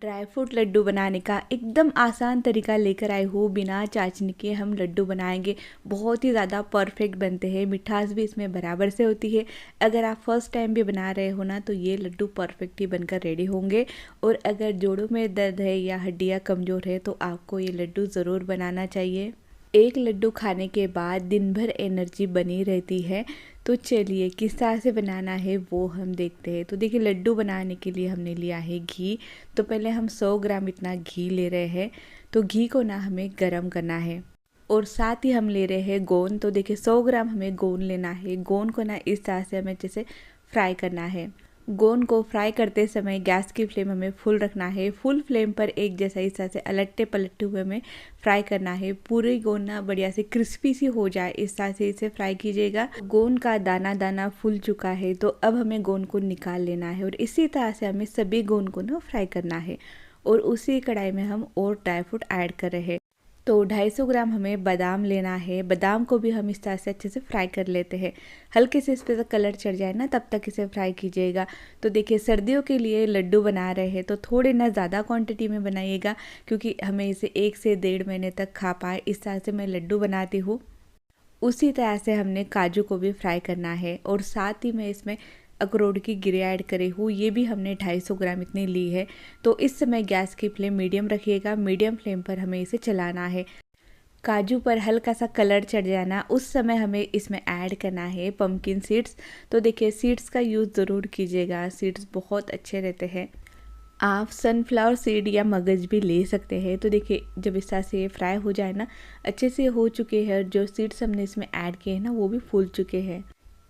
Dry fruit Laddu बनाने का एकदम आसान तरीका लेकर आए हो। बिना चाशनी के हम लड्डू बनाएंगे, बहुत ही ज़्यादा परफेक्ट बनते हैं। मिठास भी इसमें बराबर से होती है। अगर आप फर्स्ट टाइम भी बना रहे हो ना तो ये लड्डू परफेक्ट ही बनकर रेडी होंगे। और अगर जोड़ों में दर्द है या हड्डियाँ कमज़ोर है तो आपको ये लड्डू ज़रूर बनाना चाहिए। एक लड्डू खाने के बाद दिन भर एनर्जी बनी रहती है। तो चलिए किस तरह से बनाना है वो हम देखते हैं। तो देखिए, लड्डू बनाने के लिए हमने लिया है घी। तो पहले हम 100 ग्राम इतना घी ले रहे हैं। तो घी को ना हमें गरम करना है और साथ ही हम ले रहे हैं गोंद। तो देखिए 100 ग्राम हमें गोंद लेना है। गोंद को ना इस तरह से हमें जैसे फ्राई करना है। गोंद को फ्राई करते समय गैस की फ्लेम हमें फुल रखना है। फुल फ्लेम पर एक जैसा इस तरह से अलट्टे पलटते हुए हमें फ्राई करना है। पूरी गोंद ना बढ़िया से क्रिस्पी सी हो जाए, इस तरह से इसे फ्राई कीजिएगा। गोंद का दाना दाना फूल चुका है तो अब हमें गोंद को निकाल लेना है और इसी तरह से हमें सभी गोंद को ना फ्राई करना है। और उसी कढ़ाई में हम और ड्राई फ्रूट ऐड कर रहे हैं। तो 250 ग्राम हमें बादाम लेना है। बादाम को भी हम इस तरह से अच्छे से फ्राई कर लेते हैं। हल्के से इस पर कलर चढ़ जाए ना तब तक इसे फ्राई कीजिएगा। तो देखिए, सर्दियों के लिए लड्डू बना रहे हैं तो थोड़े ना ज़्यादा क्वांटिटी में बनाइएगा, क्योंकि हमें इसे 1 से 1.5 महीने तक खा पाए, इस तरह से मैं लड्डू बनाती हूँ। उसी तरह से हमने काजू को भी फ्राई करना है और साथ ही मैं इसमें अखरोट की गिरी ऐड करी हूँ। ये भी हमने 250 ग्राम इतनी ली है। तो इस समय गैस की फ्लेम मीडियम रखिएगा। मीडियम फ्लेम पर हमें इसे चलाना है। काजू पर हल्का सा कलर चढ़ जाना उस समय हमें इसमें ऐड करना है पम्पकिन सीड्स। तो देखिए, सीड्स का यूज़ ज़रूर कीजिएगा, सीड्स बहुत अच्छे रहते हैं। आप सनफ्लावर सीड या मगज भी ले सकते हैं। तो देखिए, जब इस तरह से फ्राई हो जाए ना, अच्छे से हो चुके हैं, जो सीड्स हमने इसमें ऐड किए हैं ना वो भी फूल चुके हैं।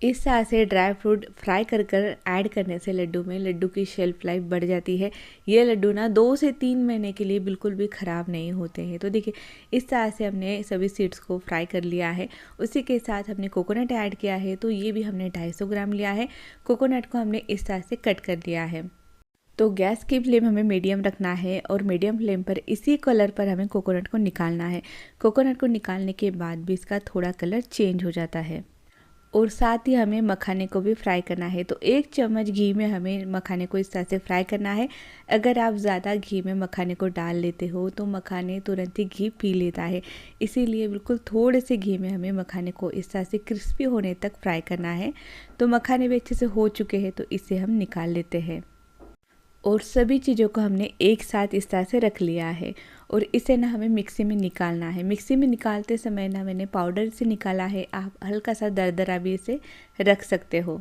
इस तरह से ड्राई फ्रूट फ्राई कर कर ऐड करने से लड्डू की शेल्फ लाइफ बढ़ जाती है। ये लड्डू ना 2 से 3 महीने के लिए बिल्कुल भी ख़राब नहीं होते हैं। तो देखिए, इस तरह से हमने सभी सीड्स को फ्राई कर लिया है। उसी के साथ हमने कोकोनट ऐड किया है। तो ये भी हमने 250 ग्राम लिया है। कोकोनट को हमने इस तरह से कट कर लिया है। तो गैस की फ्लेम हमें मीडियम रखना है और मीडियम फ्लेम पर इसी कलर पर हमें कोकोनट को निकालना है। कोकोनट को निकालने के बाद भी इसका थोड़ा कलर चेंज हो जाता है। और साथ ही हमें मखाने को भी फ्राई करना है। तो 1 चम्मच घी में हमें मखाने को इस तरह से फ्राई करना है। अगर आप ज़्यादा घी में मखाने को डाल लेते हो तो मखाने तुरंत ही घी पी लेता है। इसीलिए बिल्कुल थोड़े से घी में हमें मखाने को इस तरह से क्रिस्पी होने तक फ्राई करना है। तो मखाने भी अच्छे से हो चुके हैं तो इसे हम निकाल लेते हैं। और सभी चीज़ों को हमने एक साथ इस तरह से रख लिया है और इसे ना हमें मिक्सी में निकालना है। मिक्सी में निकालते समय ना मैंने पाउडर से निकाला है, आप हल्का सा दरदरा भी इसे रख सकते हो।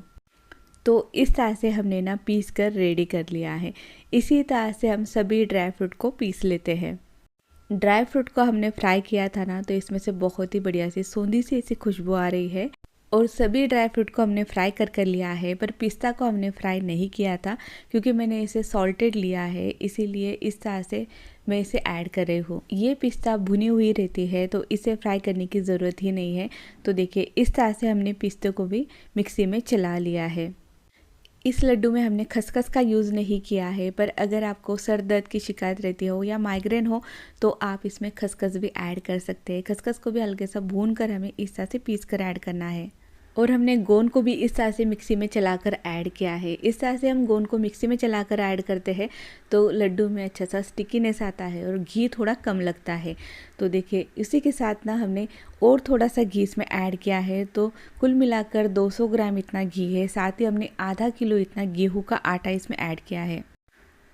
तो इस तरह से हमने ना पीस कर रेडी कर लिया है। इसी तरह से हम सभी ड्राई फ्रूट को पीस लेते हैं। ड्राई फ्रूट को हमने फ्राई किया था ना तो इसमें से बहुत ही बढ़िया सी सूंधी सी ऐसी खुशबू आ रही है। और सभी ड्राई फ्रूट को हमने फ्राई कर लिया है, पर पिस्ता को हमने फ्राई नहीं किया था क्योंकि मैंने इसे सॉल्टेड लिया है, इसीलिए इस तरह से मैं इसे ऐड कर रही हूँ। ये पिस्ता भुनी हुई रहती है तो इसे फ्राई करने की ज़रूरत ही नहीं है। तो देखिए, इस तरह से हमने पिस्ते को भी मिक्सी में चला लिया है। इस लड्डू में हमने खसखस का यूज़ नहीं किया है, पर अगर आपको सर दर्द की शिकायत रहती हो या माइग्रेन हो तो आप इसमें खसखस भी ऐड कर सकते हैं। खसखस को भी हल्के सा भून कर हमें इस तरह से पीस कर ऐड करना है। और हमने गोंद को भी इस तरह से मिक्सी में चलाकर ऐड किया है। इस तरह से हम गोंद को मिक्सी में चलाकर ऐड करते हैं तो लड्डू में अच्छा सा स्टिकीनेस आता है और घी थोड़ा कम लगता है। तो देखिए, इसी के साथ ना हमने और थोड़ा सा घी इसमें ऐड किया है। तो कुल मिलाकर 200 ग्राम इतना घी है। साथ ही हमने आधा किलो इतना गेहूं का आटा इसमें ऐड किया है।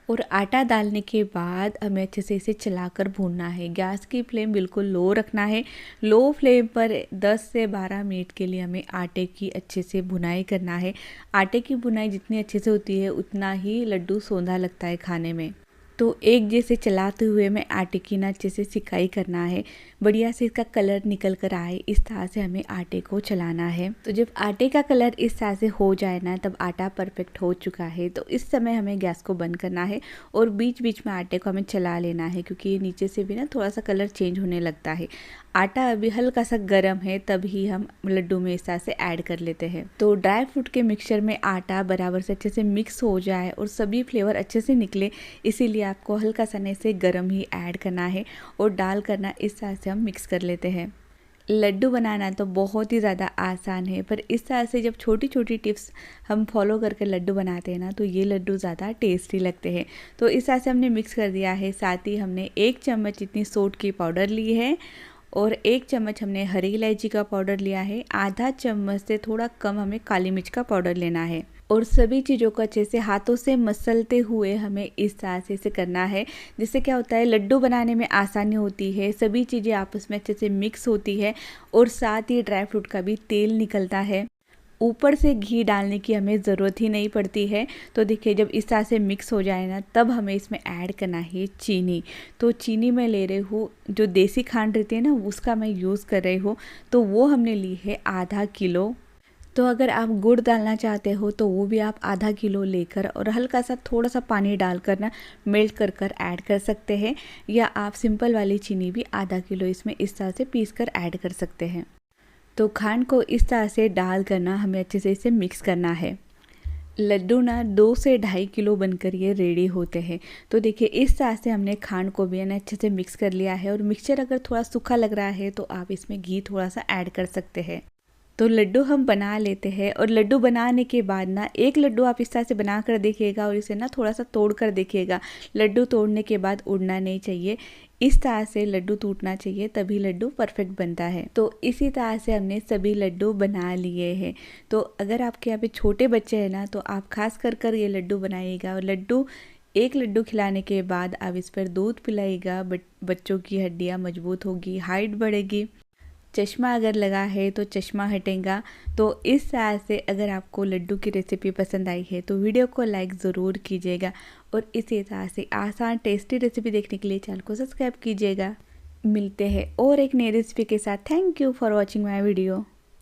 और आटा डालने के बाद हमें अच्छे से इसे चलाकर भूनना है। गैस की फ्लेम बिल्कुल लो रखना है। लो फ्लेम पर 10 से 12 मिनट के लिए हमें आटे की अच्छे से भुनाई करना है। आटे की भुनाई जितनी अच्छे से होती है उतना ही लड्डू सोंधा लगता है खाने में। तो एक जैसे चलाते हुए हमें आटे की ना अच्छे से सिकाई करना है, बढ़िया से इसका कलर निकल कर आए, इस तरह से हमें आटे को चलाना है। तो जब आटे का कलर इस तरह से हो जाए ना तब आटा परफेक्ट हो चुका है। तो इस समय हमें गैस को बंद करना है और बीच बीच में आटे को हमें चला लेना है, क्योंकि ये नीचे से भी ना थोड़ा सा कलर चेंज होने लगता है। आटा अभी हल्का सा गर्म है तभी हम लड्डू में इस तरह से ऐड कर लेते हैं। तो ड्राई फ्रूट के मिक्सचर में आटा बराबर से अच्छे से मिक्स हो जाए और सभी फ्लेवर अच्छे से निकले, इसीलिए आपको हल्का सा से गर्म ही ऐड करना है और डाल करना इस तरह से हम मिक्स कर लेते हैं। लड्डू बनाना तो बहुत ही ज़्यादा आसान है, पर इस तरह से जब छोटी छोटी टिप्स हम फॉलो करके लड्डू बनाते हैं ना, तो ये लड्डू ज़्यादा टेस्टी लगते हैं। तो इस तरह से हमने मिक्स कर दिया है। साथ ही हमने 1 चम्मच इतनी सोंठ की पाउडर ली है और 1 चम्मच हमने हरी इलायची का पाउडर लिया है। आधा चम्मच से थोड़ा कम हमें काली मिर्च का पाउडर लेना है और सभी चीज़ों को अच्छे से हाथों से मसलते हुए हमें इस तरह से इसे करना है, जिससे क्या होता है लड्डू बनाने में आसानी होती है, सभी चीज़ें आपस में अच्छे से मिक्स होती है और साथ ही ड्राई फ्रूट का भी तेल निकलता है। ऊपर से घी डालने की हमें ज़रूरत ही नहीं पड़ती है। तो देखिए जब इस तरह से मिक्स हो जाए ना, तब हमें इसमें ऐड करना है चीनी। तो चीनी मैं ले रही हूँ, जो देसी खांड रहती है ना, उसका मैं यूज़ कर रही हूँ। तो वो हमने ली है आधा किलो। तो अगर आप गुड़ डालना चाहते हो तो वो भी आप आधा किलो लेकर और हल्का सा थोड़ा सा पानी डालकर ना मेल्ट कर ऐड कर सकते हैं, या आप सिंपल वाली चीनी भी आधा किलो इसमें इस तरह से पीस कर ऐड कर सकते हैं। तो खांड को इस तरह से डाल कर ना हमें अच्छे से इसे मिक्स करना है। लड्डू ना 2 से 2.5 किलो बनकर ये रेडी होते हैं। तो देखिए इस तरह से हमने खांड को भी ना अच्छे से मिक्स कर लिया है और मिक्सचर अगर थोड़ा सूखा लग रहा है तो आप इसमें घी थोड़ा सा ऐड कर सकते हैं। तो लड्डू हम बना लेते हैं और लड्डू बनाने के बाद ना एक लड्डू आप इस तरह से बना कर देखिएगा और इसे ना थोड़ा सा तोड़ कर देखिएगा। लड्डू तोड़ने के बाद उड़ना नहीं चाहिए, इस तरह से लड्डू टूटना चाहिए, तभी लड्डू परफेक्ट बनता है। तो इसी तरह से हमने सभी लड्डू बना लिए हैं। तो अगर आपके यहाँ पे छोटे बच्चे हैं ना, तो आप खास कर ये लड्डू बनाइएगा और एक लड्डू खिलाने के बाद आप इस पर दूध पिलाइएगा। बच्चों की हड्डियाँ मजबूत होगी, हाइट बढ़ेगी। चश्मा अगर लगा है तो चश्मा हटेगा। तो इस तरह से अगर आपको लड्डू की रेसिपी पसंद आई है तो वीडियो को लाइक ज़रूर कीजिएगा और इसी तरह से आसान टेस्टी रेसिपी देखने के लिए चैनल को सब्सक्राइब कीजिएगा। मिलते हैं और एक नई रेसिपी के साथ। Thank you for watching my video.